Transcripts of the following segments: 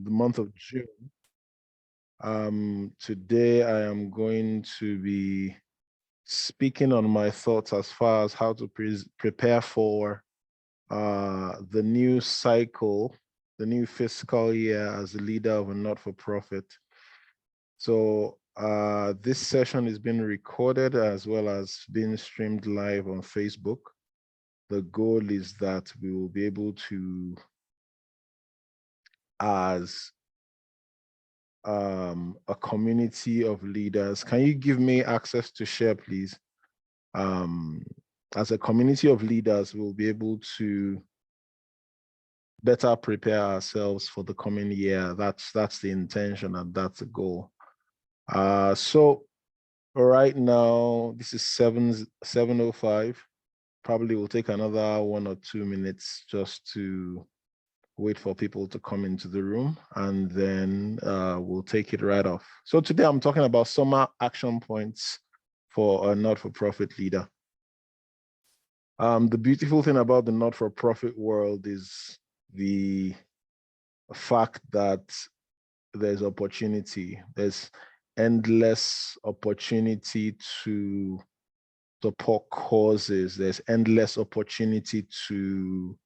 the month of June. Today I am going to be speaking on my thoughts as far as how to prepare for the new cycle, the new fiscal year as the leader of a not-for-profit. So this session is being recorded as well as being streamed live on Facebook. The goal is that we will be able to, as a community of leaders. Can you give me access to share, please? As a community of leaders, we'll be able to better prepare ourselves for the coming year. That's the intention and that's the goal. So right now, this is 7:05. Probably will take another 1 or 2 minutes just to wait for people to come into the room, and then we'll take it right off. So today I'm talking about summer action points for a not-for-profit leader. The beautiful thing about the not-for-profit world is the fact that there's opportunity. There's endless opportunity to support causes. There's endless opportunity to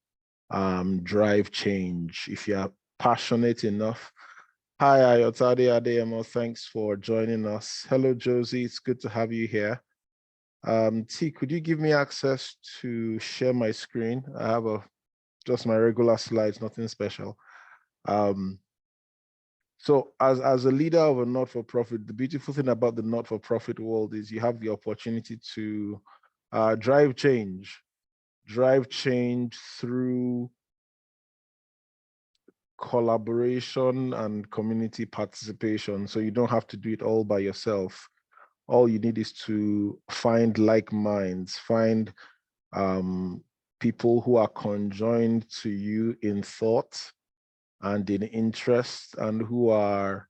drive change. If you are passionate enough. Hi, Ayodele Adeyemo. Thanks for joining us. Hello, Josie. It's good to have you here. T, could you give me access to share my screen? I have just my regular slides, nothing special. So as a leader of a not-for-profit, the beautiful thing about the not-for-profit world is you have the opportunity to drive change through collaboration and community participation. So you don't have to do it all by yourself. All you need is to find like minds, find people who are conjoined to you in thought and in interest, and who are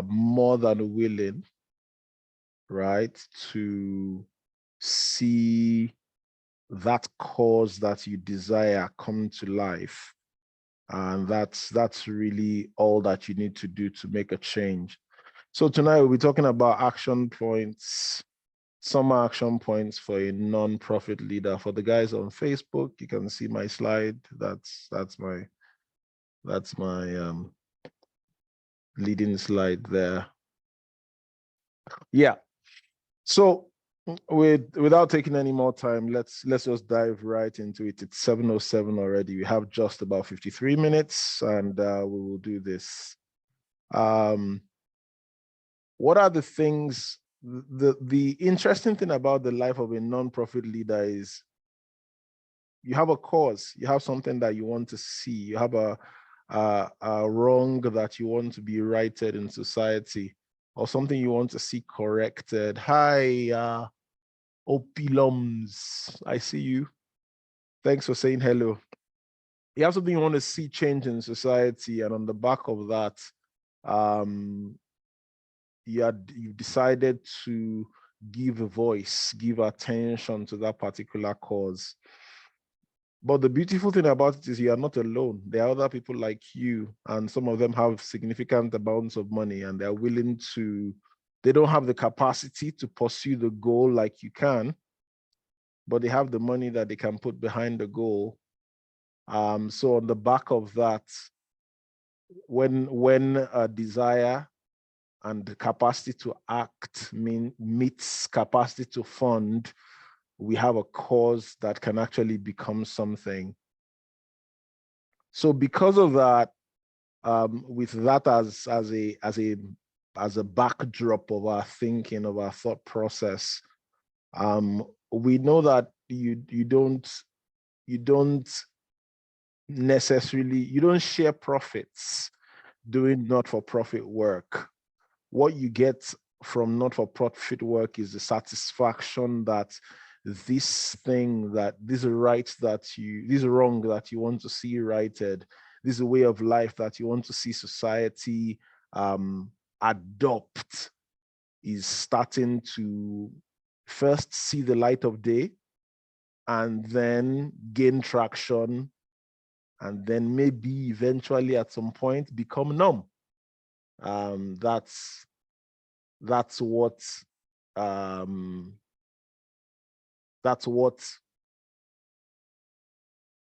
more than willing, right, to see that cause that you desire come to life. And that's really all that you need to do to make a change. So tonight we'll be talking about action points, summer action points for a non-profit leader. For the guys on Facebook, you can see my slide. That's my leading slide there. Yeah. So without taking any more time, let's just dive right into it. It's 7:07 already. We have just about 53 minutes, and we will do this. What are the things? The interesting thing about the life of a non-profit leader is you have a cause, you have something that you want to see, you have a wrong that you want to be righted in society, or something you want to see corrected. Hi, Opilums, I see you. Thanks for saying hello. You have something you want to see change in society, and on the back of that, you've decided to give a voice, give attention to that particular cause. But the beautiful thing about it is you are not alone. There are other people like you, and some of them have significant amounts of money, and they're willing to, they don't have the capacity to pursue the goal like you can, but they have the money that they can put behind the goal. So on the back of that, when a desire and the capacity to act meets capacity to fund, we have a cause that can actually become something. So because of that, with that as a backdrop of our thinking, of our thought process, we know that you don't necessarily, you don't share profits doing not-for-profit work. What you get from not-for-profit work is the satisfaction that this thing, that this right that you, this wrong that you want to see righted, this way of life that you want to see society adopt, is starting to first see the light of day and then gain traction and then maybe eventually at some point become numb. That's what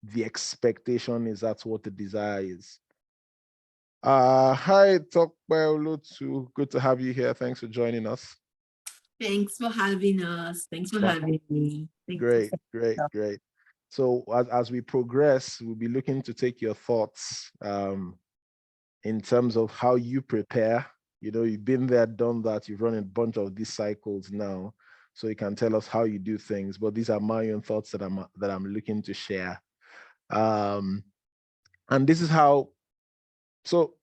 the expectation is. That's what the desire is. Hi, Tokpe. Good to have you here. Thanks for joining us. Thanks for having us. Thanks for having me. Great. So as we progress, we'll be looking to take your thoughts in terms of how you prepare. You've been there, done that. You've run a bunch of these cycles now, so you can tell us how you do things. But these are my own thoughts that I'm looking to share. And this is how. So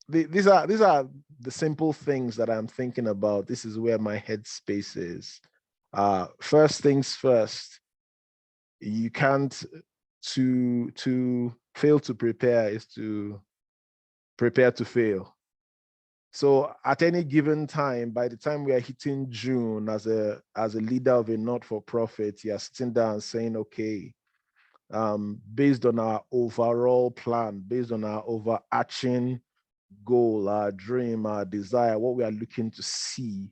these are the simple things that I'm thinking about. This is where my headspace is. First things first. You can't to fail to prepare is to prepare to fail. So at any given time, by the time we are hitting June, as a leader of a not-for-profit, you're sitting down and saying, okay, based on our overall plan, based on our overarching goal, our dream, our desire, what we are looking to see,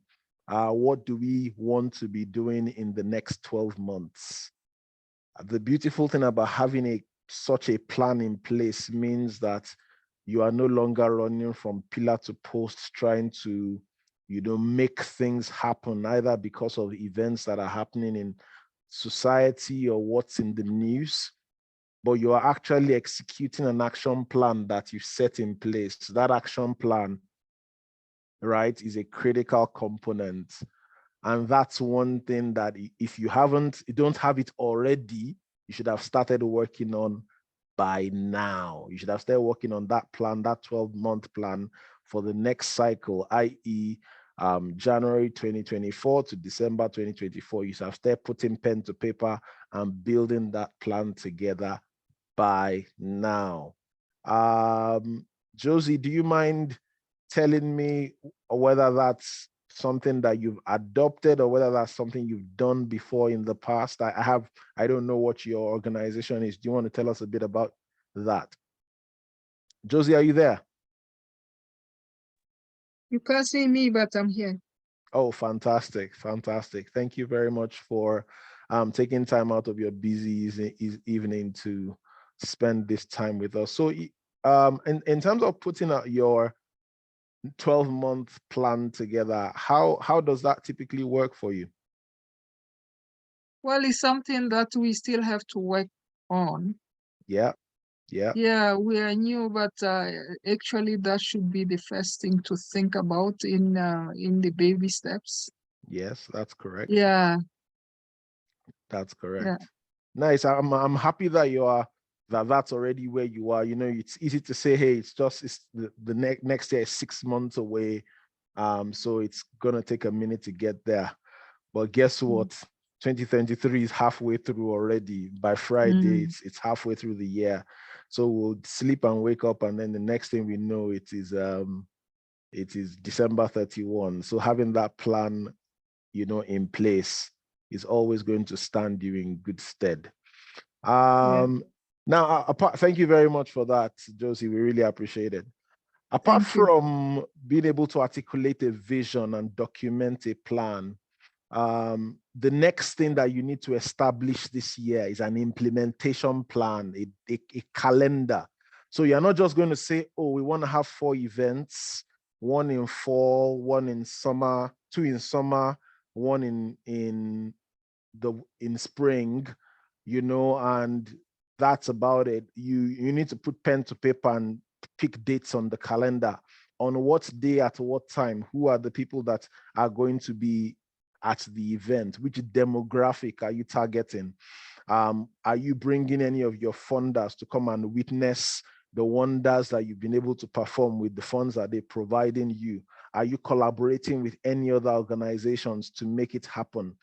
what do we want to be doing in the next 12 months? The beautiful thing about having such a plan in place means that you are no longer running from pillar to post trying to, make things happen, either because of events that are happening in society or what's in the news, but you are actually executing an action plan that you've set in place. That action plan, right, is a critical component. And that's one thing that if you don't have it already, you should have started working on by now. You should have started working on that plan, that 12-month plan for the next cycle, i.e., January 2024 to December 2024. You should have started putting pen to paper and building that plan together by now. Josie, do you mind telling me whether that's something that you've adopted or whether that's something you've done before in the past? I don't know what your organization is. Do you want to tell us a bit about that? Josie, are you there? You can't see me, but I'm here. Oh, fantastic. Thank you very much for taking time out of your busy evening to spend this time with us. So in terms of putting out your 12-month plan together, how does that typically work for you? Well, it's something that we still have to work on. Yeah. Yeah, we are new, but actually that should be the first thing to think about in the baby steps. Yes, that's correct. Yeah. That's correct. Yeah. Nice. I'm happy that that's already where you are. It's easy to say, hey, it's the next year is 6 months away. So it's gonna take a minute to get there. But guess what? 2023 is halfway through already. By Friday, it's halfway through the year. So we'll sleep and wake up, and then the next thing we know, it is December 31. So having that plan, in place is always going to stand you in good stead. Now, thank you very much for that, Josie. We really appreciate it. Apart from being able to articulate a vision and document a plan, the next thing that you need to establish this year is an implementation plan, a calendar. So you're not just going to say, oh, we want to have 4 events, 1 in fall, 1 in summer, 2 in summer, 1 in spring, and that's about it. You need to put pen to paper and pick dates on the calendar. On what day, at what time, who are the people that are going to be at the event? Which demographic are you targeting? Are you bringing any of your funders to come and witness the wonders that you've been able to perform with the funds that they're providing you? Are you collaborating with any other organizations to make it happen?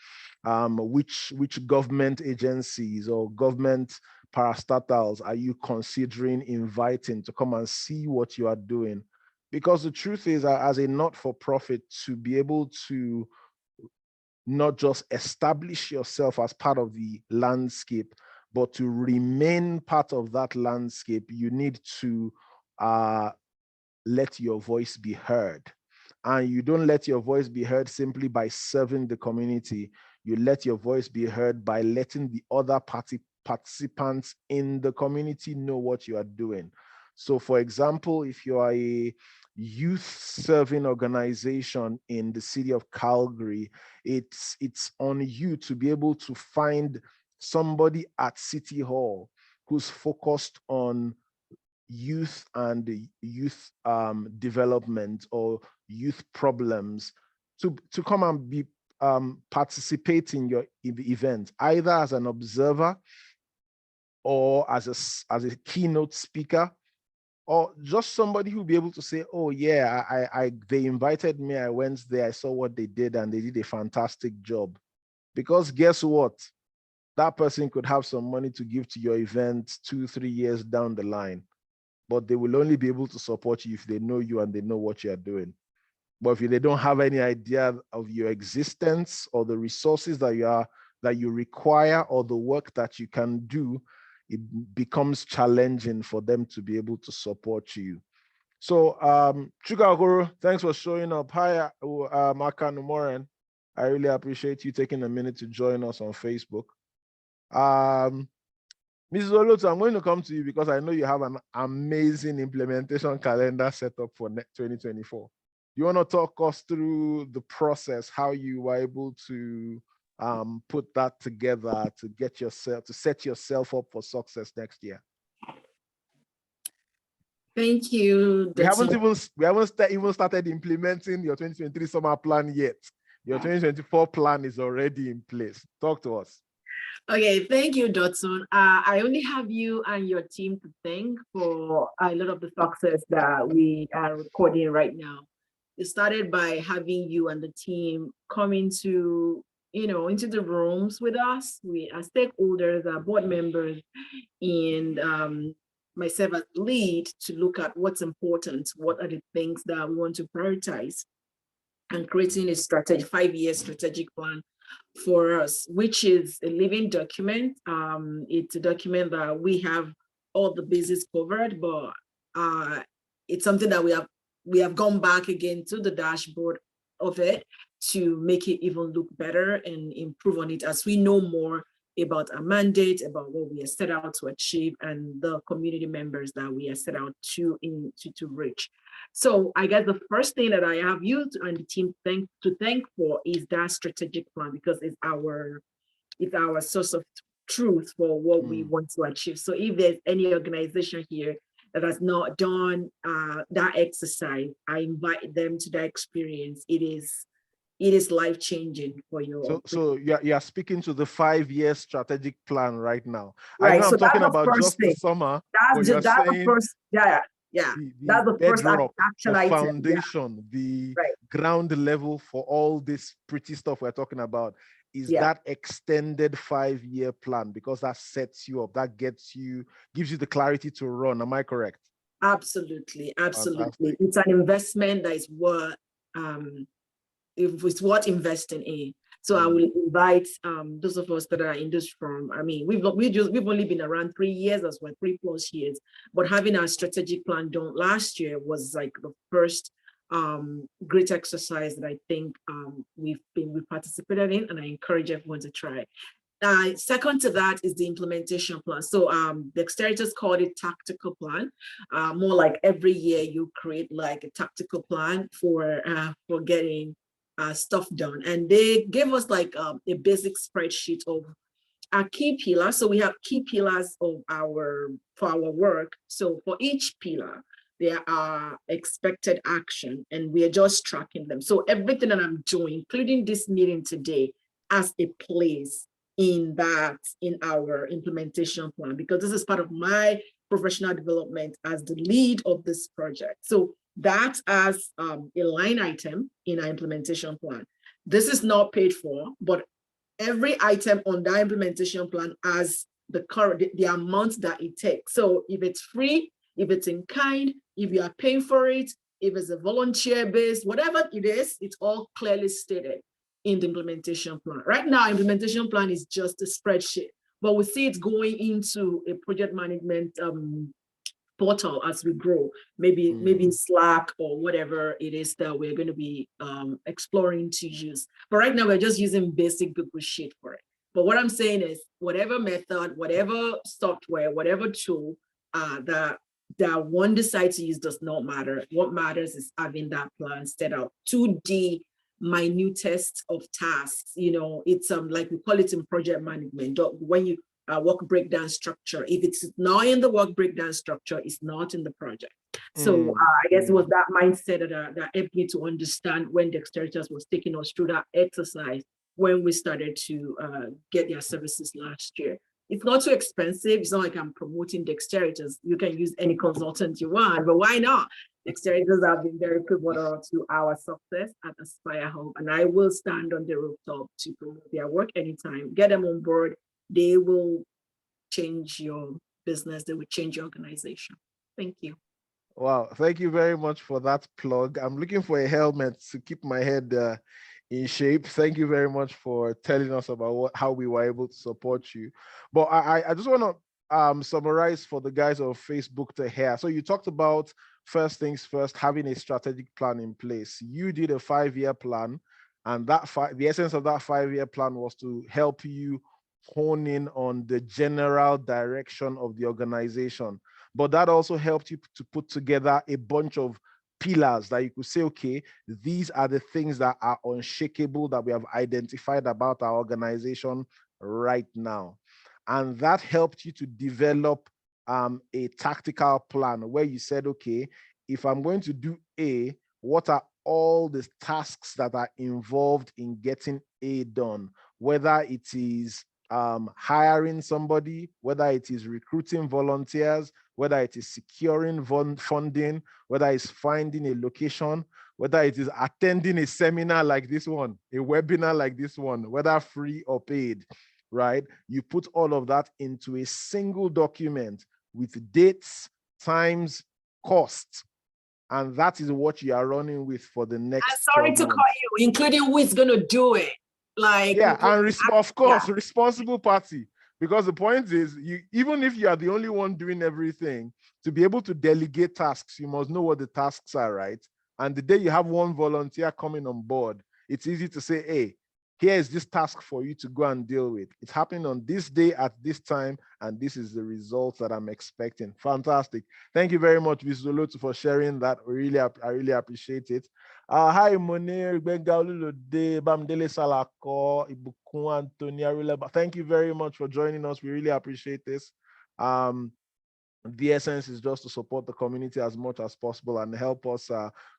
Which government agencies or government parastatals are you considering inviting to come and see what you are doing? Because the truth is, as a not-for-profit, to be able to not just establish yourself as part of the landscape, But to remain part of that landscape, you need to let your voice be heard. And you don't let your voice be heard simply by serving the community. You let your voice be heard by letting the other participants in the community know what you are doing. So for example, if you are a youth serving organization in the city of Calgary, it's on you to be able to find somebody at City Hall who's focused on youth and youth development or youth problems to come and be participate in your event, either as an observer or as a keynote speaker, or just somebody who'll be able to say, oh yeah, they invited me, I went there, I saw what they did, and they did a fantastic job. Because guess what? That person could have some money to give to your event 2-3 years down the line, but they will only be able to support you if they know you and they know what you are doing. But if they don't have any idea of your existence or the resources that you require or the work that you can do, it becomes challenging for them to be able to support you. So Chukaguru, thanks for showing up. Hi, Maka Numoren. I really appreciate you taking a minute to join us on Facebook. Mrs. Olotu, I'm going to come to you because I know you have an amazing implementation calendar set up for 2024. You want to talk us through the process, how you were able to put that together to set yourself up for success next year? Thank you. We haven't even started implementing your 2023 summer plan yet. Your 2024 plan is already in place. Talk to us. Okay, thank you, Dotun. I only have you and your team to thank for a lot of the success that we are recording right now. It started by having you and the team come into the rooms with us. We are stakeholders, our board members, and myself as lead to look at what's important, what are the things that we want to prioritize, and creating a 5-year strategic plan for us, which is a living document. It's a document that we have all the bases covered, but it's something that we have gone back again to the dashboard of it to make it even look better and improve on it as we know more about our mandate, about what we are set out to achieve, and the community members that we are set out to reach. So I guess the first thing that I have you and the team to thank for is that strategic plan, because it's our source of truth for what we want to achieve. So if there's any organization here that has not done that exercise, I invite them to that experience. It is life-changing for you. So you're speaking to the 5-year strategic plan right now. Right. I know so I'm talking that's about just the summer. That's the first. Yeah. That's the first action the item. foundation, the ground level for all this pretty stuff we're talking about is that extended 5-year plan, because that sets you up, that gives you the clarity to run. Am I correct? Absolutely. Fantastic. It's an investment that is worth it's worth investing in. So I will invite those of us that are in this firm. I mean, we've only been around 3 years as well, 3+ years, but having our strategic plan done last year was like the first great exercise that I think we participated in, and I encourage everyone to try. Second to that is the implementation plan. So the exterrators called it tactical plan. More like every year you create like a tactical plan for getting stuff done. And they gave us like a basic spreadsheet of our key pillars. So we have key pillars for our work. So for each pillar, there are expected action, and we are just tracking them. So everything that I'm doing, including this meeting today, has a place in our implementation plan, because this is part of my professional development as the lead of this project. So that as a line item in our implementation plan. This is not paid for, but every item on that implementation plan has the amount that it takes. So if it's free, if it's in kind, if you are paying for it, if it's a volunteer based, whatever it is, it's all clearly stated in the implementation plan. Right now, implementation plan is just a spreadsheet but we see it going into a project management portal as we grow, maybe Slack or whatever it is that we're going to be exploring to use. But right now we're just using basic Google Sheet for it. But what I'm saying is whatever method, whatever software, whatever tool that one decides to use does not matter. What matters is having that plan set up to the minutest of tasks. You know, it's like we call it in project management. When you work breakdown structure, if it's not in the work breakdown structure, it's not in the project. So I guess it was that mindset that helped me to understand when Dexteritas was taking us through that exercise when we started to get their services last year. It's not too expensive. It's not like I'm promoting Dexteritas. You can use any consultant you want, but why not? Dexteritas have been very pivotal to our success at Aspire Hub, and I will stand on the rooftop to promote their work anytime. Get them on board. They will change your business. They will change your organization. Thank you. Wow, thank you very much for that plug. I'm looking for a helmet to keep my head in shape. Thank you very much for telling us about how we were able to support you. But I just want to summarize for the guys on Facebook to hear. So you talked about first things first, having a strategic plan in place. You did a 5-year plan, and the essence of that 5-year plan was to help you hone in on the general direction of the organization. But that also helped you to put together a bunch of pillars that you could say, okay, these are the things that are unshakable that we have identified about our organization right now. And that helped you to develop a tactical plan where you said, okay, if I'm going to do A, what are all the tasks that are involved in getting A done? Whether it is hiring somebody, whether it is recruiting volunteers, whether it is securing funding, whether it's finding a location, whether it is attending a seminar like this one, a webinar like this one, whether free or paid, right? You put all of that into a single document with dates, times, costs, and that is what you are running with for the next. I'm sorry to cut you, including who is going to do it. Like, yeah, and of course, responsible party. Because the point is, even if you are the only one doing everything, to be able to delegate tasks, you must know what the tasks are, right? And the day you have one volunteer coming on board, it's easy to say, hey, here is this task for you to go and deal with. It's happening on this day at this time, and this is the result that I'm expecting. Fantastic. Thank you very much, Ms. Zolotu, for sharing that. I really appreciate it. Hi, Monir, Bamdele Salako, Ibukun, Antonia. Thank you very much for joining us. We really appreciate this. The essence is just to support the community as much as possible and help us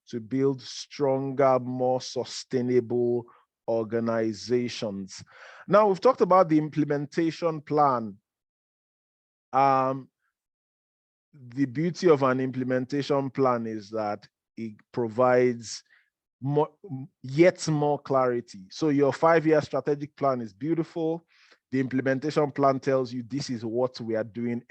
to build stronger, more sustainable organizations. Now, we've talked about the implementation plan. The beauty of an implementation plan is that it provides yet more clarity. So your 5-year strategic plan is beautiful. The implementation plan tells you this is what we are doing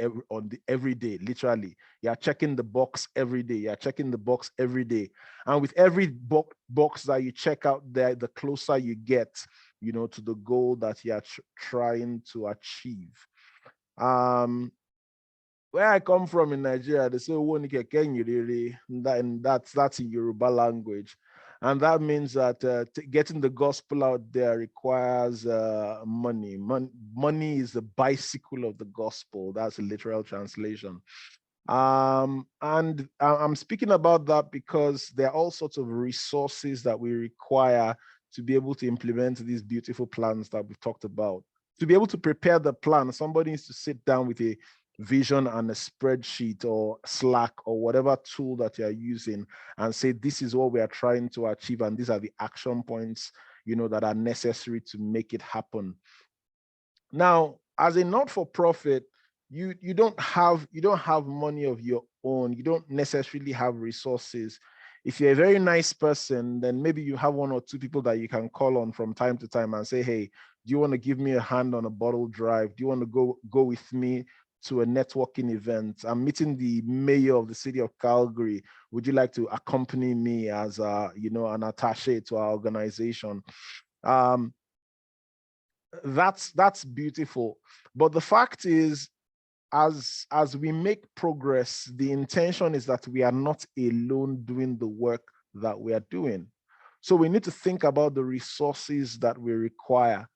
every day, literally. You are checking the box every day. You are checking the box every day. And with every box that you check out there, the closer you get, to the goal that you are trying to achieve. Where I come from in Nigeria, they say, and that's in Yoruba language. And that means that getting the gospel out there requires money. Money is the bicycle of the gospel. That's a literal translation. And I'm speaking about that because there are all sorts of resources that we require to be able to implement these beautiful plans that we've talked about. To be able to prepare the plan, somebody needs to sit down with a vision and a spreadsheet or Slack or whatever tool that you're using and say, this is what we are trying to achieve. And these are the action points, that are necessary to make it happen. Now, as a not-for-profit, you don't have money of your own. You don't necessarily have resources. If you're a very nice person, then maybe you have 1 or 2 people that you can call on from time to time and say, hey, do you want to give me a hand on a bottle drive? Do you want to go with me to a networking event? I'm meeting the mayor of the city of Calgary. Would you like to accompany me as an attaché to our organization? that's beautiful. But the fact is, as we make progress, the intention is that we are not alone doing the work that we are doing. So we need to think about the resources that we require.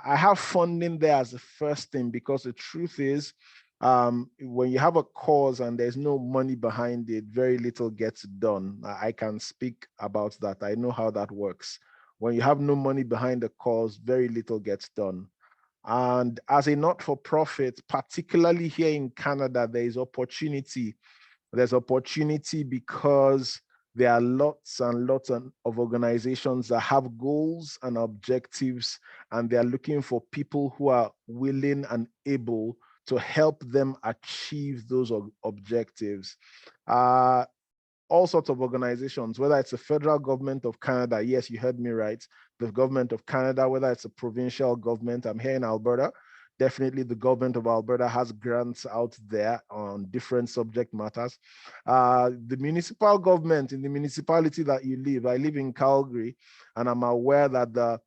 I have funding there as the first thing, because the truth is, when you have a cause and there's no money behind it, very little gets done. I can speak about that. I know how that works. When you have no money behind the cause, very little gets done. And as a not-for-profit, particularly here in Canada, there is opportunity. There's opportunity because there are lots and lots of organizations that have goals and objectives, and they're looking for people who are willing and able to help them achieve those objectives. All sorts of organizations, whether it's the federal government of Canada, yes, you heard me right, the government of Canada, whether it's a provincial government, I'm here in Alberta, definitely the government of Alberta has grants out there on different subject matters. The municipal government in the municipality that you live, I live in Calgary, and I'm aware that the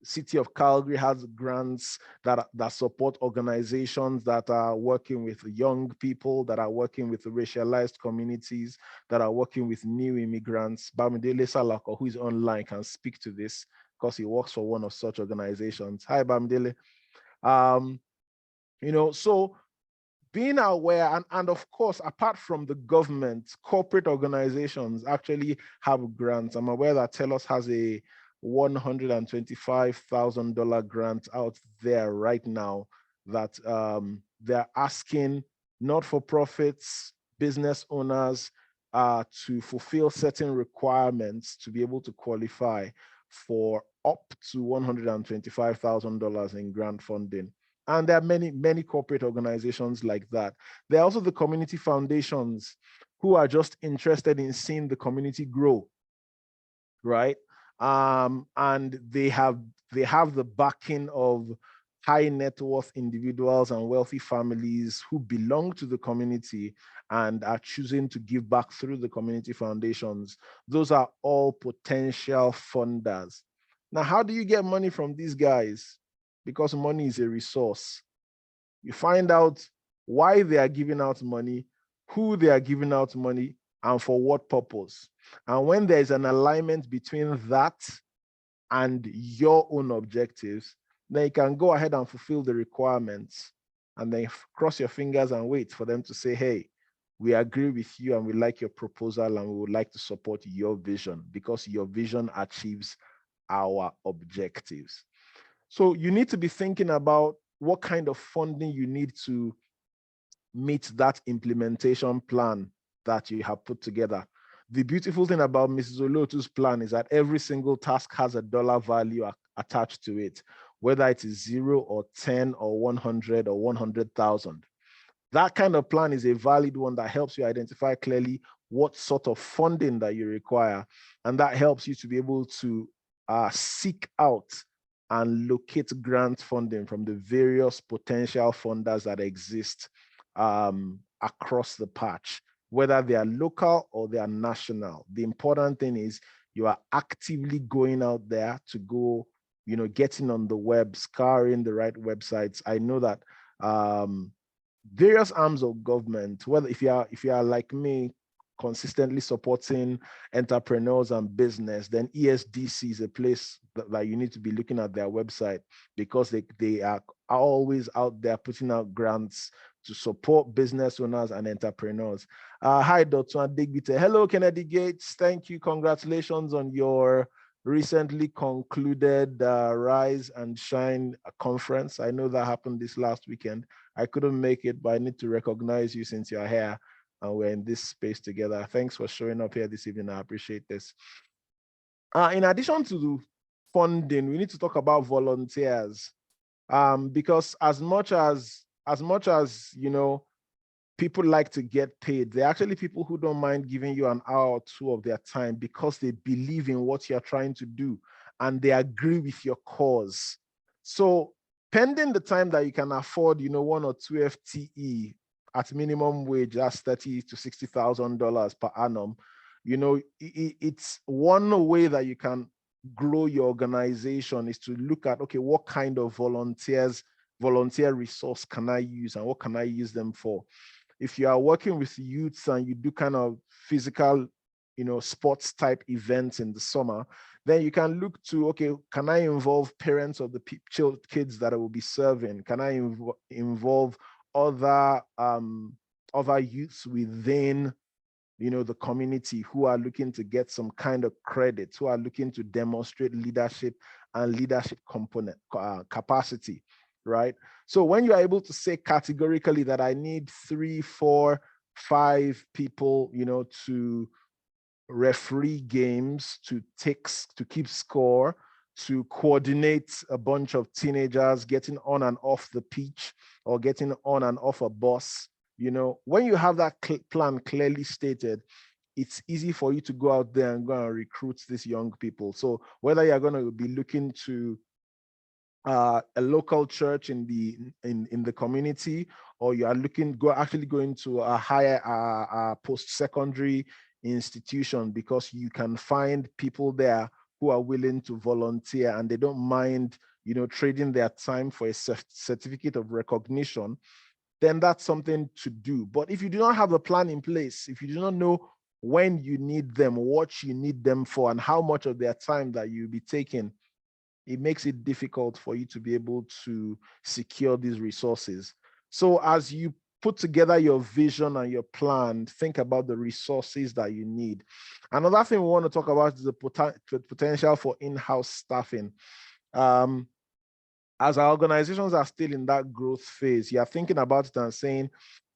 City of Calgary has grants that support organizations that are working with young people, that are working with racialized communities, that are working with new immigrants. Bamidele Salako, who is online, can speak to this because he works for one of such organizations. Hi, Bamidele. So being aware, and of course, apart from the government, corporate organizations actually have grants. I'm aware that TELUS has a $125,000 grant out there right now that they're asking not-for-profits, business owners to fulfill certain requirements to be able to qualify for up to $125,000 in grant funding. And there are many, many corporate organizations like that. There are also the community foundations who are just interested in seeing the community grow, right? And they have the backing of high net worth individuals and wealthy families who belong to the community and are choosing to give back through the community foundations. Those are all potential funders. Now, how do you get money from these guys? Because money is a resource. You find out why they are giving out money, who they are giving out money, and for what purpose. And when there is an alignment between that and your own objectives, then you can go ahead and fulfill the requirements and then cross your fingers and wait for them to say, hey, we agree with you and we like your proposal and we would like to support your vision, because your vision achieves our objectives. So you need to be thinking about what kind of funding you need to meet that implementation plan that you have put together. The beautiful thing about Mrs. Olotu's plan is that every single task has a dollar value attached to it, whether it is 0 or 10 or 100 or 100,000. That kind of plan is a valid one that helps you identify clearly what sort of funding that you require. And that helps you to be able to seek out and locate grant funding from the various potential funders that exist across the patch, whether they are local or they are national. The important thing is you are actively going out there to go, getting on the web, scouring the right websites. I know that various arms of government, whether if you are like me, consistently supporting entrepreneurs and business, then ESDC is a place that you need to be looking at their website, because they are always out there putting out grants to support business owners and entrepreneurs. Hi, Dotun Digbite. Hello, Kennedy Gates. Thank you. Congratulations on your recently concluded Rise and Shine conference. I know that happened this last weekend. I couldn't make it, but I need to recognize you since you're here and we're in this space together. Thanks for showing up here this evening. I appreciate this. In addition to the funding, we need to talk about volunteers, because as much as people like to get paid, they're actually people who don't mind giving you an hour or two of their time because they believe in what you're trying to do and they agree with your cause. So pending the time that you can afford, 1 or 2 FTE at minimum wage, that's $30,000 to $60,000 per annum. It's one way that you can grow your organization is to look at, okay, what kind of volunteer resource can I use and what can I use them for? If you are working with youths and you do kind of physical, sports type events in the summer, then you can look to, okay, can I involve parents of the kids that I will be serving? Can I involve other youths within the community who are looking to get some kind of credit, who are looking to demonstrate leadership and leadership component capacity, right? So when you are able to say categorically that I need 3, 4, 5 people, to referee games, to keep score, to coordinate a bunch of teenagers getting on and off the pitch or getting on and off a bus, when you have that plan clearly stated, it's easy for you to go out there and go and recruit these young people. So whether you're going to be looking to a local church in the community, or you are actually going to a higher post-secondary institution, because you can find people there who are willing to volunteer and they don't mind, trading their time for a certificate of recognition, then that's something to do. But if you do not have a plan in place, if you do not know when you need them, what you need them for, and how much of their time that you'll be taking, it makes it difficult for you to be able to secure these resources. So as you put together your vision and your plan, think about the resources that you need. Another thing we want to talk about is the potential for in-house staffing. As our organizations are still in that growth phase, you're thinking about it and saying,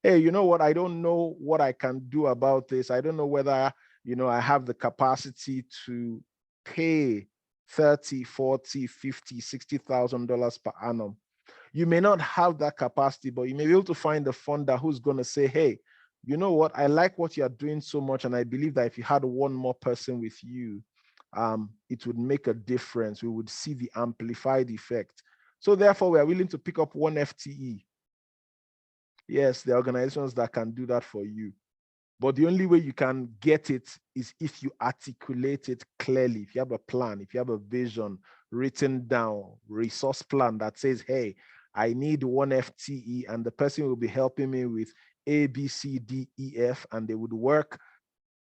hey, you know what? I don't know what I can do about this. I don't know whether, I have the capacity to pay $30, $40, $50, $60,000 per annum. You may not have that capacity, but you may be able to find a funder who's going to say, hey, you know what? I like what you're doing so much. And I believe that if you had one more person with you, it would make a difference. We would see the amplified effect. So therefore, we are willing to pick up 1 FTE. Yes, there are organizations that can do that for you. But the only way you can get it is if you articulate it clearly, if you have a plan, if you have a vision written down, resource plan that says, hey, I need 1 FTE and the person will be helping me with A, B, C, D, E, F, and they would work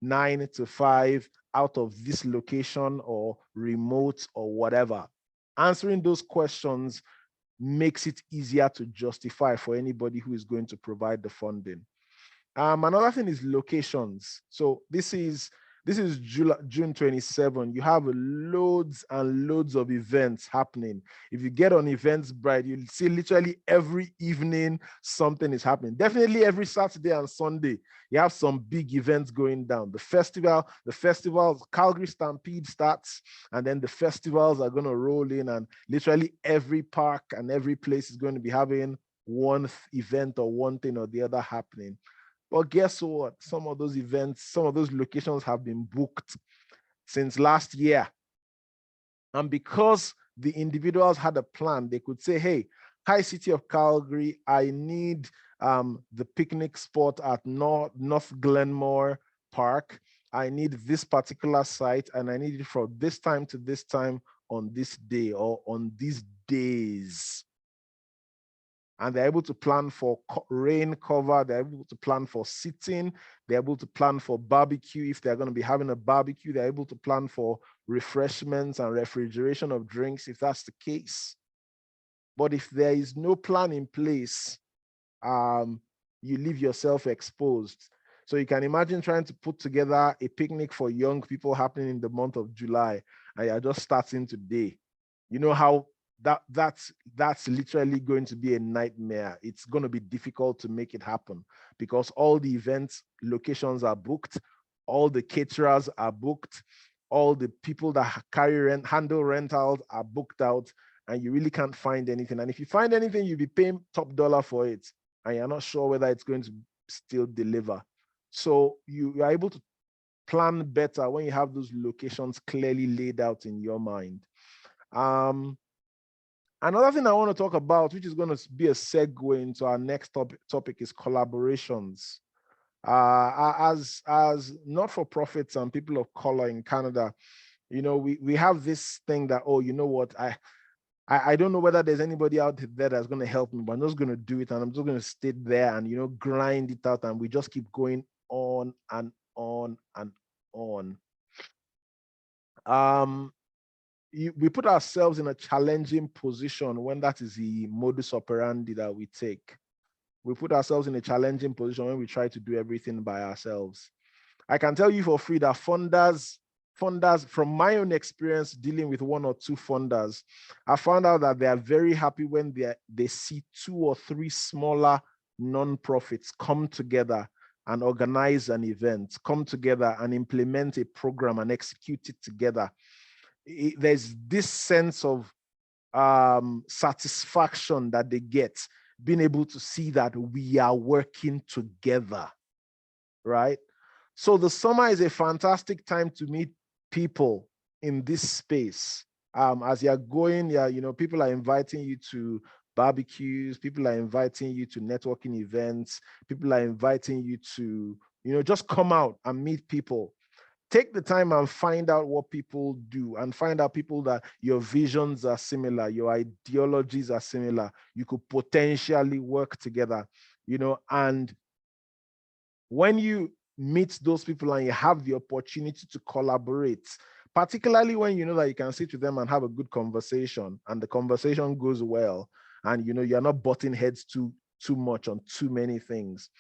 9 to 5 out of this location or remote or whatever. Answering those questions makes it easier to justify for anybody who is going to provide the funding. Another thing is locations. So this is June 27. You have loads and loads of events happening. If you get on Eventbrite, you'll see literally every evening something is happening. Definitely every Saturday and Sunday, you have some big events going down. The festivals, Calgary Stampede starts, and then the festivals are going to roll in, and literally every park and every place is going to be having one event or one thing or the other happening. But guess what? Some of those events, some of those locations have been booked since last year. And because the individuals had a plan, they could say, hey, High City of Calgary, I need the picnic spot at North Glenmore Park. I need this particular site, and I need it from this time to this time on this day or on these days. And they're able to plan for rain cover, they're able to plan for sitting, they're able to plan for barbecue. If they're going to be having a barbecue, they're able to plan for refreshments and refrigeration of drinks, if that's the case. But if there is no plan in place, you leave yourself exposed. So you can imagine trying to put together a picnic for young people happening in the month of July, and you're just starting today. You know how that's literally going to be a nightmare. It's going to be difficult to make it happen because all the events locations are booked, all the caterers are booked, all the people that handle rentals are booked out, and you really can't find anything. And if you find anything, you'll be paying top dollar for it, and you're not sure whether it's going to still deliver. So you are able to plan better when you have those locations clearly laid out in your mind. Another thing I want to talk about, which is going to be a segue into our next topic is collaborations. As not-for-profits and people of color in Canada, You know, we have this thing that, oh, you know what, I don't know whether there's anybody out there that's going to help me, but I'm just going to do it, and I'm just going to stay there and, you know, grind it out, and we just keep going on and on and on. We put ourselves in a challenging position when that is the modus operandi that we take. We put ourselves in a challenging position when we try to do everything by ourselves. I can tell you for free that funders, from my own experience dealing with one or two funders, I found out that they are very happy when they see 2 or 3 smaller non-profits come together and organize an event, come together and implement a program and execute it together. There's this sense of satisfaction that they get, being able to see that we are working together, right? So the summer is a fantastic time to meet people in this space. As you're going, you know, people are inviting you to barbecues, people are inviting you to networking events, people are inviting you to, you know, just come out and meet people. Take the time and find out what people do, and find out people that your visions are similar, your ideologies are similar. You could potentially work together, you know, and when you meet those people and you have the opportunity to collaborate, particularly when you know that you can sit with them and have a good conversation, and the conversation goes well, and you know you're not butting heads too much on too many things,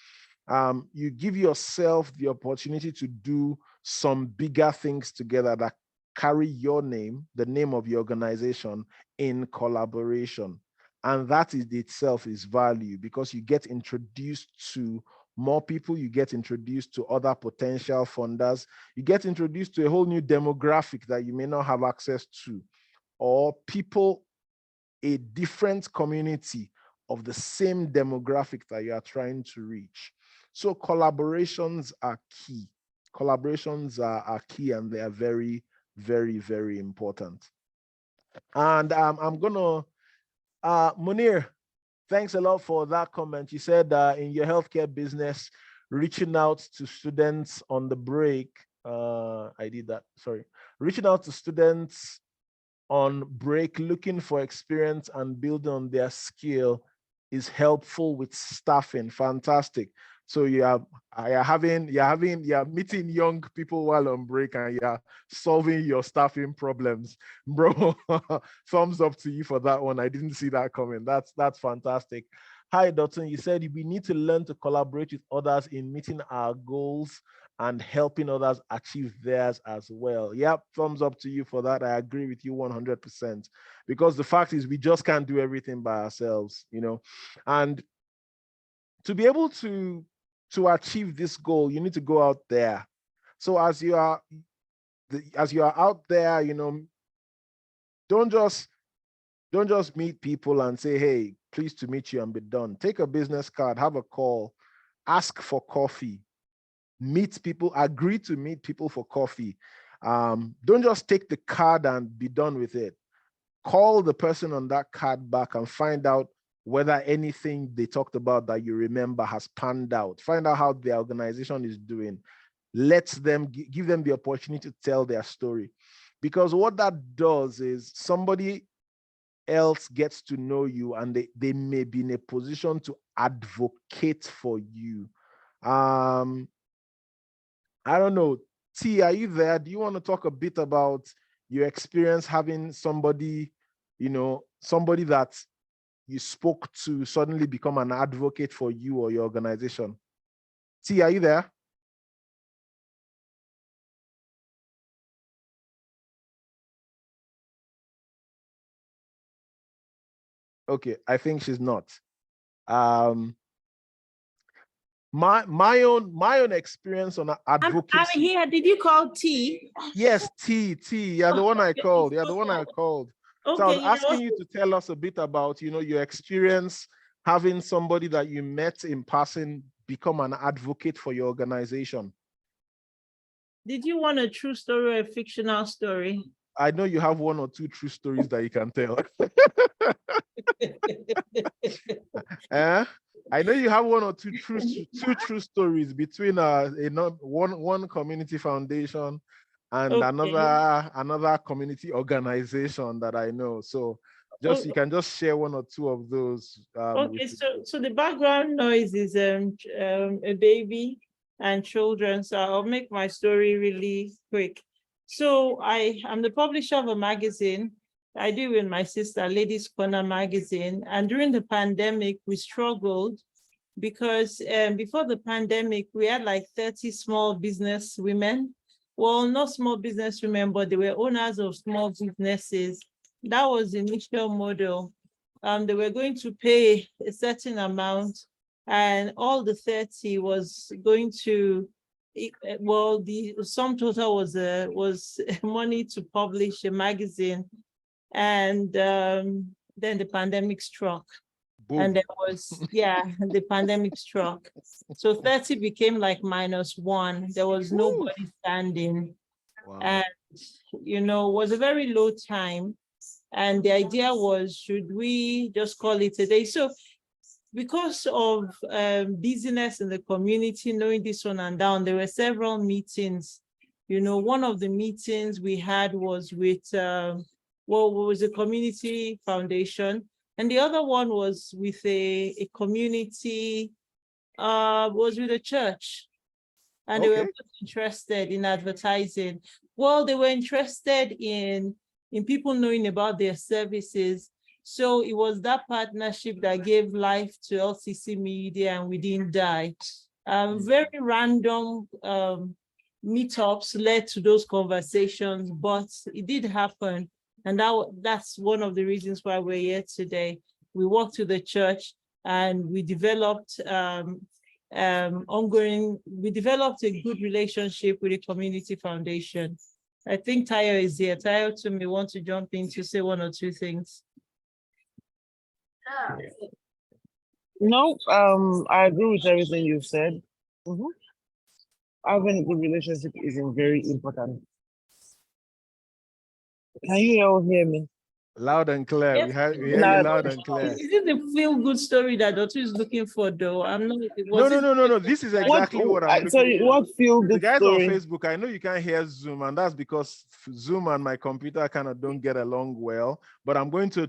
you give yourself the opportunity to do some bigger things together that carry your name, the name of your organization, in collaboration. And that is itself is value, because you get introduced to more people, you get introduced to other potential funders, you get introduced to a whole new demographic that you may not have access to, or people, a different community of the same demographic that you are trying to reach. So collaborations are key. Collaborations are key, and they are very, very, very important. And I'm gonna, Munir, thanks a lot for that comment. You said in your healthcare business, reaching out to students on the break. I did that, sorry. Reaching out to students on break, looking for experience and building on their skill is helpful with staffing. Fantastic. So you're meeting young people while on break, and you're solving your staffing problems, bro. Thumbs up to you for that one. I didn't see that coming. That's fantastic. Hi, Dotun. You said we need to learn to collaborate with others in meeting our goals and helping others achieve theirs as well. Yep, thumbs up to you for that. I agree with you 100%, because the fact is we just can't do everything by ourselves, you know. And to be able to achieve this goal, you need to go out there. So as you are out there, you know, don't just meet people and say, hey, pleased to meet you, and be done. Take a business card, have a call, ask for coffee, meet people, agree to meet people for coffee. Don't just take the card and be done with it. Call the person on that card back and find out whether anything they talked about that you remember has panned out. Find out how the organization is doing. Let them give them the opportunity to tell their story, because what that does is somebody else gets to know you, and they may be in a position to advocate for you. I don't know, T, are you there? Do you want to talk a bit about your experience having somebody, you know, somebody that you spoke to suddenly become an advocate for you or your organization? T, are you there? Okay, I think she's not. My own experience on advocacy. I'm here. Did you call T? Yes, T. You're the one I called. You're the one I called. Okay, so I was asking you to tell us a bit about, you know, your experience having somebody that you met in passing become an advocate for your organization. Did you want a true story or a fictional story? I know you have 1 or 2 true stories that you can tell. I know you have 1 or 2 true stories between one community foundation and another community organization that I know. So you can just share one or two of those. Okay, so the background noise is a baby and children. So I'll make my story really quick. So I'm the publisher of a magazine. I do with my sister, Ladies Corner magazine. And during the pandemic, we struggled because before the pandemic, we had like 30 small business women. Well, not small business women, but they were owners of small businesses. That was the initial model. They were going to pay a certain amount, and all the 30 was going to, well, the sum total was money to publish a magazine. And then the pandemic struck. Boom. And there was, the pandemic struck. So 30 became like -1. There was nobody standing. Wow. And, it was a very low time. And the idea was, should we just call it a day? So because of busyness in the community, knowing this one and down, there were several meetings. One of the meetings we had was with, was a community foundation. And the other one was with a community, was with a church. And they were both interested in advertising. Well, they were interested in people knowing about their services. So it was that partnership that gave life to LCC Media, and we didn't die. Very random meetups led to those conversations, but it did happen. And that's one of the reasons why we're here today. We worked with the church and we developed we developed a good relationship with the community foundation. I think Tayo is here. Tayo too may want to jump in to say one or two things. No, I agree with everything you've said. Having a good relationship is very important. Can you all hear me? Loud and clear. Yes. We hear you loud and clear. Is it the feel-good story that Dotun is looking for, though? I'm not. No. This is exactly what I'm looking sorry, for. what feel-good The guys story? on Facebook, I know you can't hear Zoom, and that's because Zoom and my computer kind of don't get along well. But I'm going to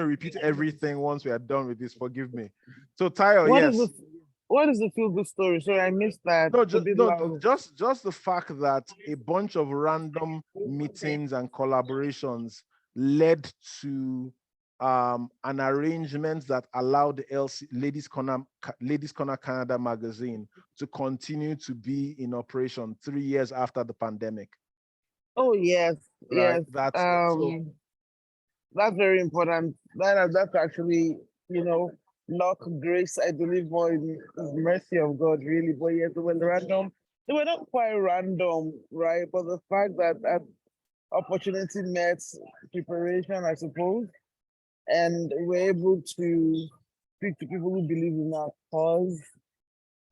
repeat everything once we are done with this. Forgive me. So Tayo, yes. What is the feel-good story? Sorry, I missed that. Just the fact that a bunch of random meetings and collaborations led to an arrangement that allowed Ladies Corner Canada magazine to continue to be in operation 3 years after the pandemic. Oh yes, right? Yes. That's very important. That's actually, luck, grace, I believe more in the mercy of God, really. But yes, they were random. They were not quite random, right? But the fact that opportunity met preparation, I suppose, and we're able to speak to people who believe in our cause,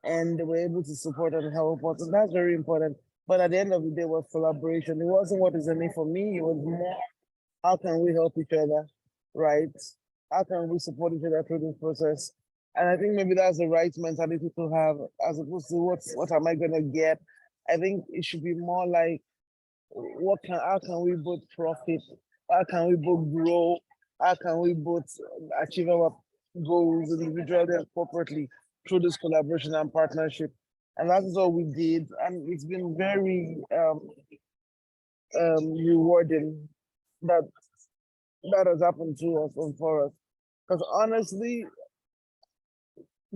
and they were able to support and help us, and that's very important. But at the end of the day, it was collaboration. It wasn't what is in it for me. It was more, how can we help each other, right? How can we support each other through this process? And I think maybe that's the right mentality to have, as opposed to what am I gonna get? I think it should be more like, how can we both profit? How can we both grow? How can we both achieve our goals individually and corporately through this collaboration and partnership? And that is all we did. And it's been very rewarding that has happened to us and for us. Because honestly,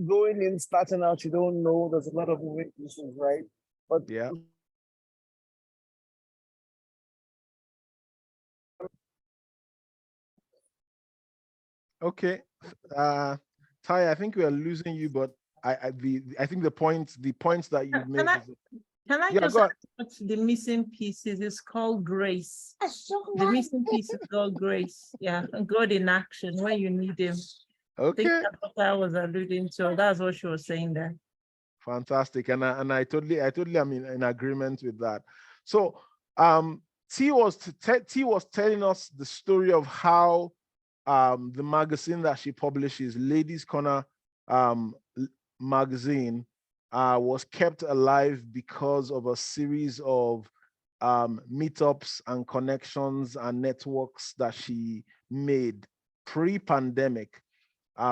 going in, starting out, you don't know, there's a lot of moving pieces, right? But yeah. Okay. Ty, I think we are losing you, but I think the points that you made. Can I just add what the missing pieces is called grace. The missing piece is called grace. Yeah, and God in action when you need him. Okay. I think that's what I was alluding to. That's what she was saying there. Fantastic. And I totally am in agreement with that. So T was telling us the story of how the magazine that she publishes, Ladies Corner magazine, was kept alive because of a series of meetups and connections and networks that she made pre-pandemic,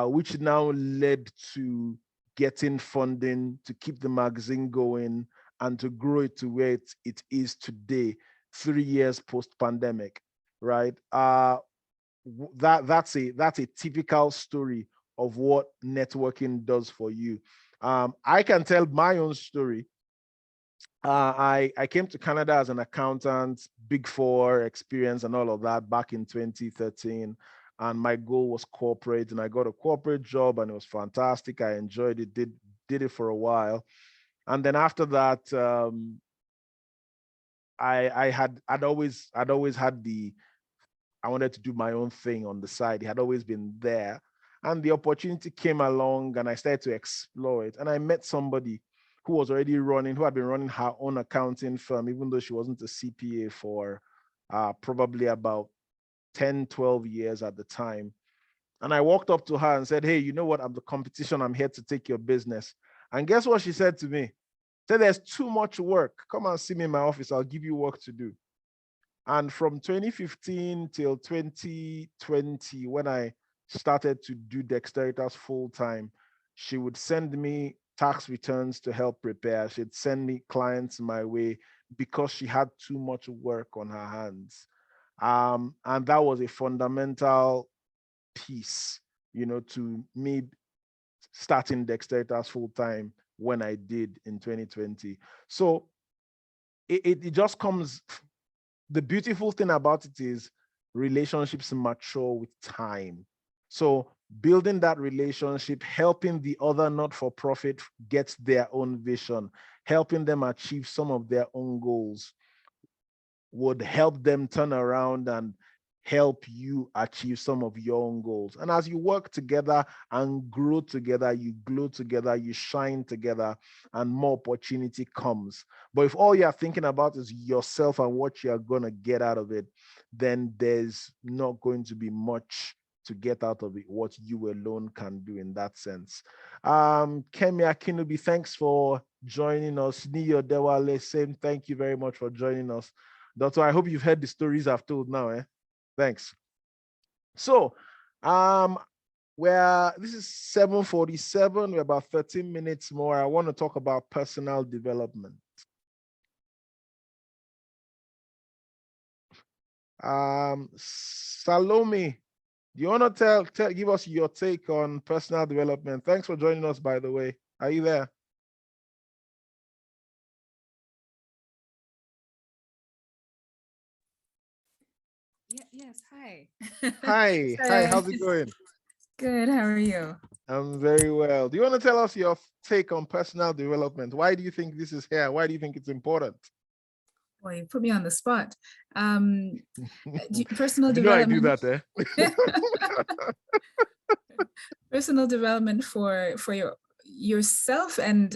which now led to getting funding to keep the magazine going and to grow it to where it is today, 3 years post-pandemic, right? That's a typical story of what networking does for you. I can tell my own story. I came to Canada as an accountant, Big Four experience and all of that back in 2013. And my goal was corporate, and I got a corporate job, and it was fantastic. I enjoyed it, did it for a while. And then after that, I'd always had I wanted to do my own thing on the side. It had always been there. And the opportunity came along, and I started to explore it. And I met somebody who was already who had been running her own accounting firm, even though she wasn't a CPA, for probably about 10, 12 years at the time. And I walked up to her and said, hey, you know what? I'm the competition. I'm here to take your business. And guess what she said to me? She said, there's too much work. Come and see me in my office. I'll give you work to do. And from 2015 till 2020, when I started to do Dexteritas full time, she would send me tax returns to help prepare. She'd send me clients my way because she had too much work on her hands. And that was a fundamental piece, to me starting Dexteritas full time when I did in 2020. So it just comes. The beautiful thing about it is relationships mature with time. So building that relationship, helping the other not-for-profit get their own vision, helping them achieve some of their own goals would help them turn around and help you achieve some of your own goals. And as you work together and grow together, you glow together, you shine together, and more opportunity comes. But if all you're thinking about is yourself and what you're going to get out of it, then there's not going to be much to get out of it, what you alone can do in that sense. Kemi Akinubi, thanks for joining us. Niyo Dewale, same, thank you very much for joining us. Doctor, I hope you've heard the stories I've told now. Thanks. So, this is 7:47. We're about 13 minutes more. I want to talk about personal development. Salome, do you want to give us your take on personal development? Thanks for joining us, by the way. Are you there? Yes, hi. Hi, hi, how's it going? Good, how are you? I'm very well. Do you want to tell us your take on personal development? Why do you think this is here? Why do you think it's important? Well, you put me on the spot. Personal You know I development. do that, Personal development for yourself and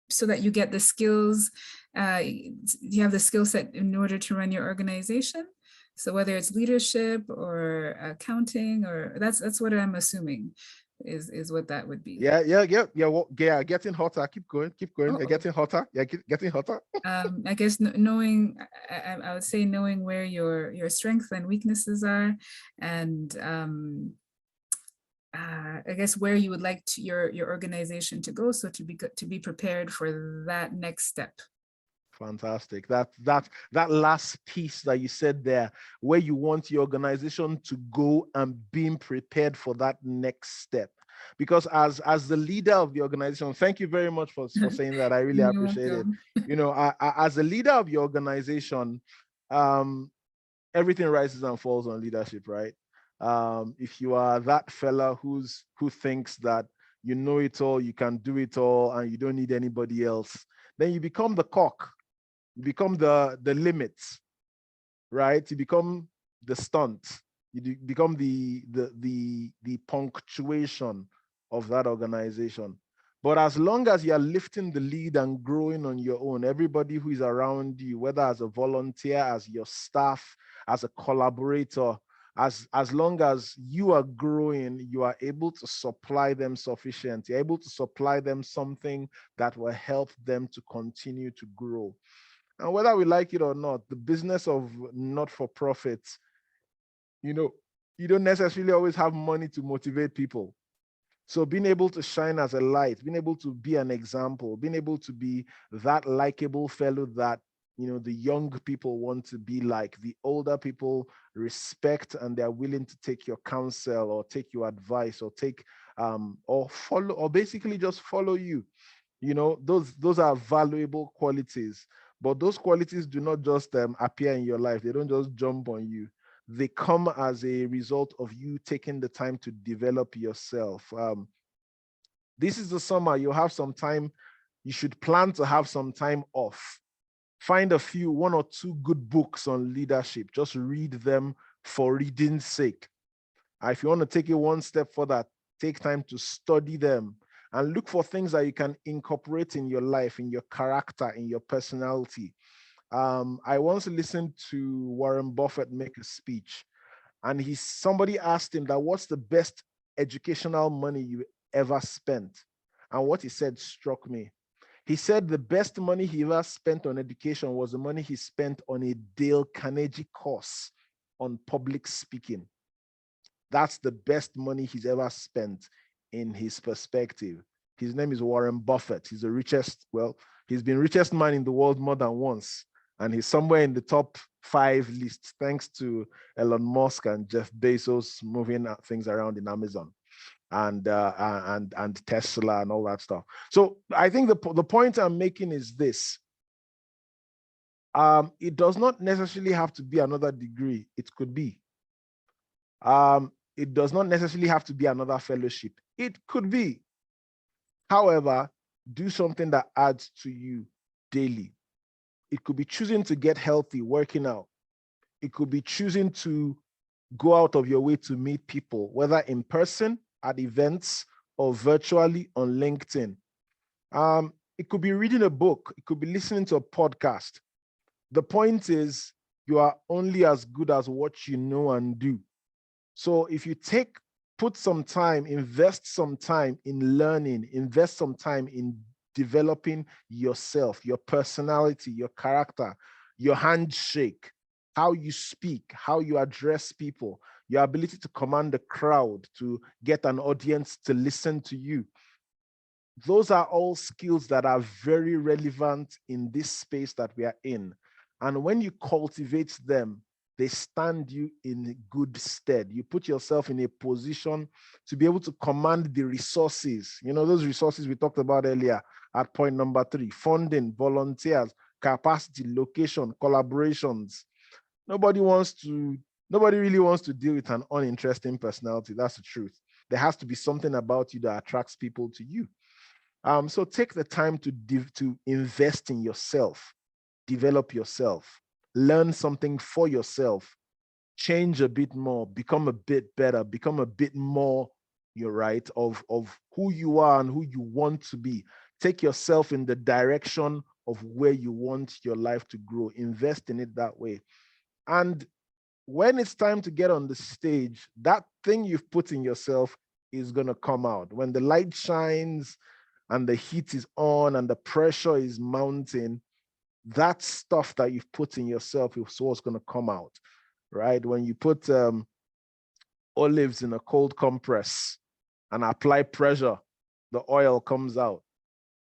so that you get the skills, you have the skill set in order to run your organization. So whether it's leadership or accounting, or that's what I'm assuming is what that would be. Yeah. Well, yeah, getting hotter. Keep going. You're getting hotter. Yeah, getting hotter. I guess knowing, I would say knowing where your strengths and weaknesses are, and I guess where you would like your organization to go, so to be prepared for that next step. Fantastic. That last piece that you said there, where you want your organization to go and being prepared for that next step. Because as the leader of the organization, thank you very much for saying that. I really appreciate it. As a leader of your organization, everything rises and falls on leadership, right? If you are that fella who thinks that you know it all, you can do it all, and you don't need anybody else, then you become the cock. You become the limits, right? You become the stunt. You become the punctuation of that organization. But as long as you're lifting the lead and growing on your own, everybody who is around you, whether as a volunteer, as your staff, as a collaborator, as long as you are growing, you are able to supply them sufficient. You're able to supply them something that will help them to continue to grow. And whether we like it or not, the business of not-for-profits, you don't necessarily always have money to motivate people. So being able to shine as a light, being able to be an example, being able to be that likable fellow that, the young people want to be like, the older people respect, and they're willing to take your counsel or take your advice or take or follow, or basically just follow you. Those are valuable qualities, but those qualities do not just appear in your life. They don't just jump on you. They come as a result of you taking the time to develop yourself. This is the summer. You have some time. You should plan to have some time off. Find one or two good books on leadership. Just read them for reading's sake. If you want to take it one step further, take time to study them and look for things that you can incorporate in your life, in your character, in your personality. I once listened to Warren Buffett make a speech, and somebody asked him that, what's the best educational money you ever spent? And what he said struck me. He said the best money he ever spent on education was the money he spent on a Dale Carnegie course on public speaking. That's the best money he's ever spent in his perspective. His name is Warren Buffett. He's he's been richest man in the world more than once. And he's somewhere in the top 5 list, thanks to Elon Musk and Jeff Bezos moving things around in Amazon and Tesla and all that stuff. So I think the point I'm making is this. It does not necessarily have to be another degree. It could be. It does not necessarily have to be another fellowship. It could be. However, do something that adds to you daily. It could be choosing to get healthy, working out. It could be choosing to go out of your way to meet people, whether in person, at events, or virtually on LinkedIn. It could be reading a book. It could be listening to a podcast. The point is, you are only as good as what you know and do. So if you put some time, invest some time in learning, invest some time in developing yourself, your personality, your character, your handshake, how you speak, how you address people, your ability to command the crowd, to get an audience to listen to you. Those are all skills that are very relevant in this space that we are in. And when you cultivate them, they stand you in good stead. You put yourself in a position to be able to command the resources. Those resources we talked about earlier at point number 3, funding, volunteers, capacity, location, collaborations. Nobody really wants to deal with an uninteresting personality. That's the truth. There has to be something about you that attracts people to you. So take the time to invest in yourself, develop yourself, learn something for yourself, change a bit more, become a bit better, become a bit more, of who you are and who you want to be. Take yourself in the direction of where you want your life to grow. Invest in it that way. And when it's time to get on the stage, that thing you've put in yourself is going to come out. When the light shines and the heat is on and the pressure is mounting, that stuff that you've put in yourself is what's going to come out, right? When you put olives in a cold compress and apply pressure, the oil comes out.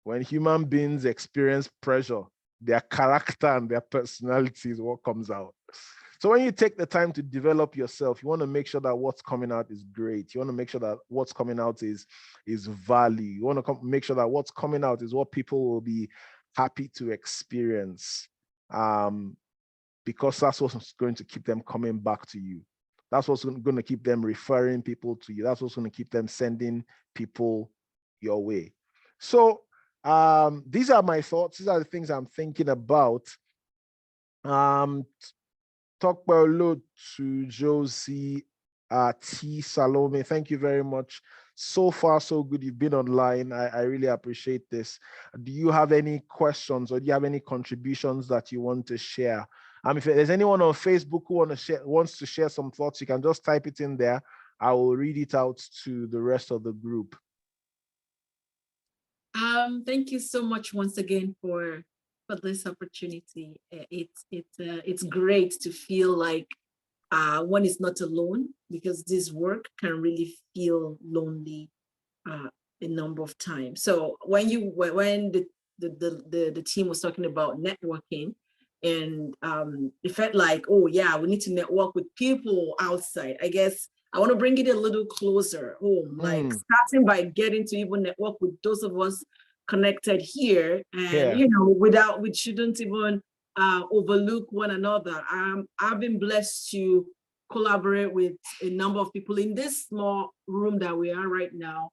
When human beings experience pressure, their character and their personality is what comes out. So when you take the time to develop yourself, you want to make sure that what's coming out is great. You want to make sure that what's coming out is value. You want to make sure that what's coming out is what people will be happy to experience, because that's what's going to keep them coming back to you. That's what's going to keep them referring people to you. That's what's going to keep them sending people your way. So these are my thoughts. These are the things I'm thinking about. Talk to Josie T. Salome. Thank you very much. So far, so good. You've been online. I really appreciate this. Do you have any questions or do you have any contributions that you want to share? If there's anyone on Facebook who wants to share some thoughts, you can just type it in there. I will read it out to the rest of the group. Thank you so much once again for for this opportunity. It's great to feel like one is not alone, because this work can really feel lonely a number of times. So when the team was talking about networking, and it felt like, oh yeah, we need to network with people outside. I guess I want to bring it a little closer home, like starting by getting to even network with those of us connected here, and we shouldn't even overlook one another. I've been blessed to collaborate with a number of people in this small room that we are right now.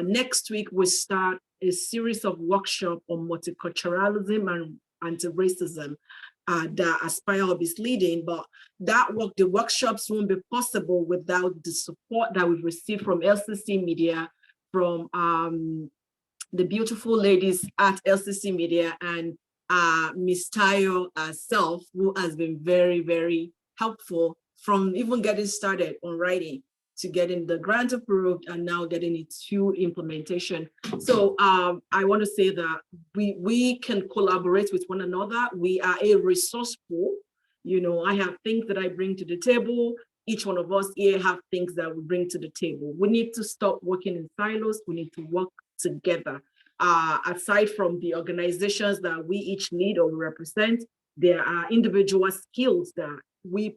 Next week, we start a series of workshops on multiculturalism and anti-racism that Aspire Hub is leading, but the workshops won't be possible without the support that we've received from LCC Media, from the beautiful ladies at LCC Media, and Ms. Tayo herself, who has been very, very helpful from even getting started on writing to getting the grant approved and now getting it to implementation. So I want to say that we can collaborate with one another. We are a resource pool. I have things that I bring to the table. Each one of us here have things that we bring to the table. We need to stop working in silos. We need to work together. Aside from the organizations that we each lead or represent, there are individual skills that we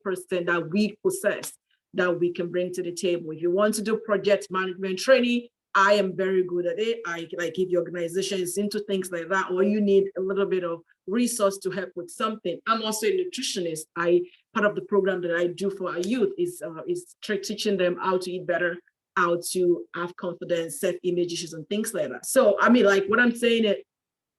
possess that we can bring to the table. If you want to do project management training, I am very good at it. Like if the organization is into things like that, or you need a little bit of resource to help with something. I'm also a nutritionist. Part of the program that I do for our youth is teaching them how to eat better, how to have confidence, self-image issues, and things like that. So I mean, like what I'm saying is,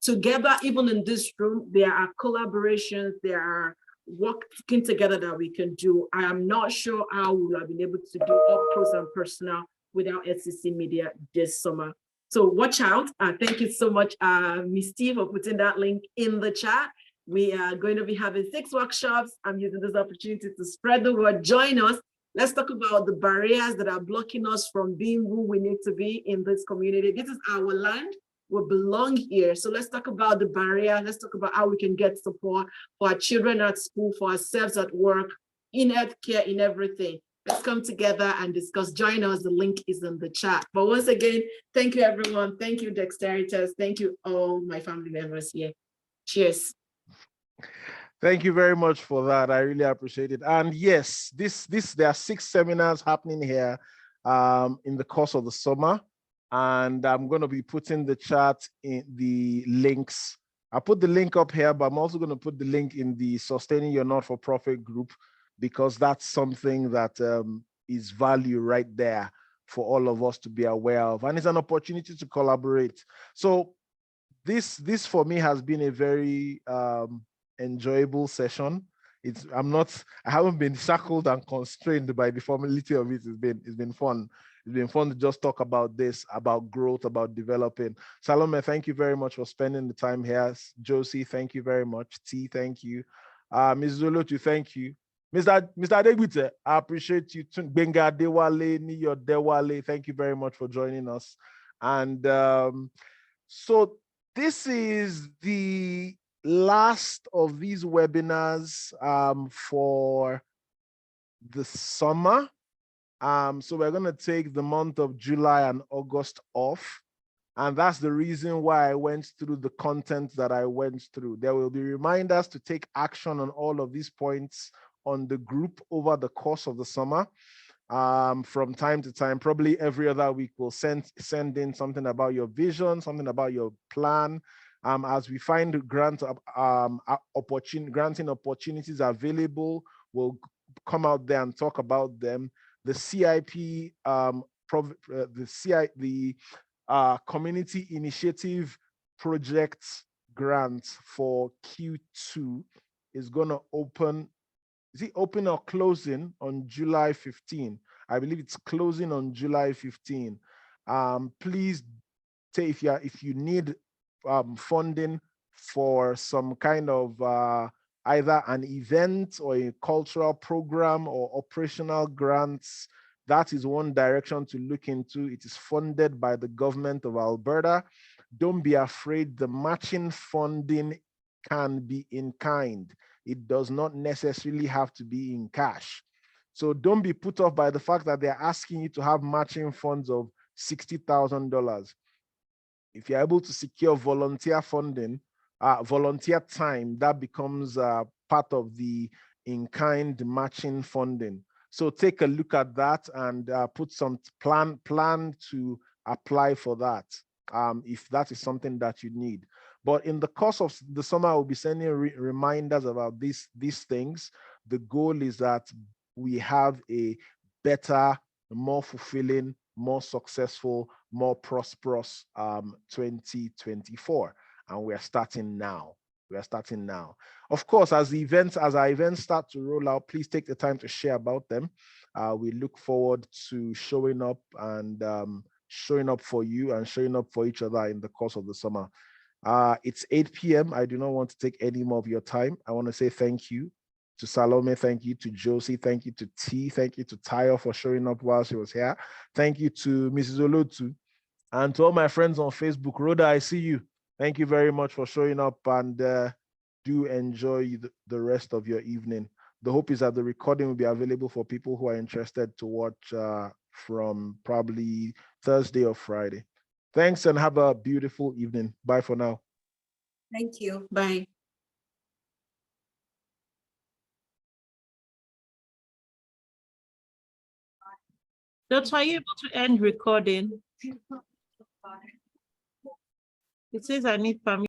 together, even in this room, there are collaborations, there are working together that we can do. I am not sure how we will have been able to do up close and personal without SCC Media this summer. So watch out. Thank you so much, Ms. Steve, for putting that link in the chat. We are going to be having 6 workshops. I'm using this opportunity to spread the word. Join us. Let's talk about the barriers that are blocking us from being who we need to be in this community. This is our land. We belong here. So let's talk about the barrier. Let's talk about how we can get support for our children at school, for ourselves at work, in healthcare, in everything. Let's come together and discuss. Join us. The link is in the chat. But once again, thank you, everyone. Thank you, Dexteritas. Thank you, all my family members here. Cheers. Thank you very much for that. I really appreciate it. And yes, there are 6 seminars happening here in the course of the summer. And I'm going to be putting the chat in the links. I put the link up here, but I'm also going to put the link in the Sustaining Your Not-for-Profit group, because that's something that is value right there for all of us to be aware of. And it's an opportunity to collaborate. So this for me has been a very enjoyable session. I haven't been shackled and constrained by the formality of it. It's been fun. It's been fun to just talk about this, about growth, about developing. Salome, thank you very much for spending the time here. Josie, thank you very much. T, thank you. Ms. Zolotu, thank you. Mr. Adegbite, I appreciate you. Benga Dewale, Niyo Dewale, thank you very much for joining us. And so this is the last of these webinars for the summer. So we're going to take the month of July and August off. And that's the reason why I went through the content that I went through. There will be reminders to take action on all of these points on the group over the course of the summer. From time to time, probably every other week, we'll send in something about your vision, something about your plan. As we find granting opportunities available, we'll come out there and talk about them. The CIP, the Community Initiative Project grant for Q2 is going to open. Is it open or closing on July 15? I believe it's closing on July 15. Please say if you need funding for some kind of either an event or a cultural program or operational grants, that is one direction to look into. It is funded by the government of Alberta. Don't be afraid. The matching funding can be in kind. It does not necessarily have to be in cash. So don't be put off by the fact that they're asking you to have matching funds of $60,000. If you're able to secure volunteer funding, volunteer time, that becomes part of the in-kind matching funding. So take a look at that and put some plan to apply for that, if that is something that you need. But in the course of the summer, I will be sending reminders about these things. The goal is that we have a better, more fulfilling, more successful, more prosperous 2024. And we are starting now. We are starting now. Of course, as our events start to roll out, please take the time to share about them. We look forward to showing up and showing up for you and showing up for each other in the course of the summer. It's 8 p.m. I do not want to take any more of your time. I want to say thank you to Salome, thank you to Josie, thank you to T, thank you to Tayo for showing up while she was here. Thank you to Mrs. Olotu, and to all my friends on Facebook. Rhoda, I see you. Thank you very much for showing up, and do enjoy the rest of your evening. The hope is that the recording will be available for people who are interested to watch from probably Thursday or Friday. Thanks and have a beautiful evening. Bye for now. Thank you. Bye. Dot, are you able to end recording? It says I need permission.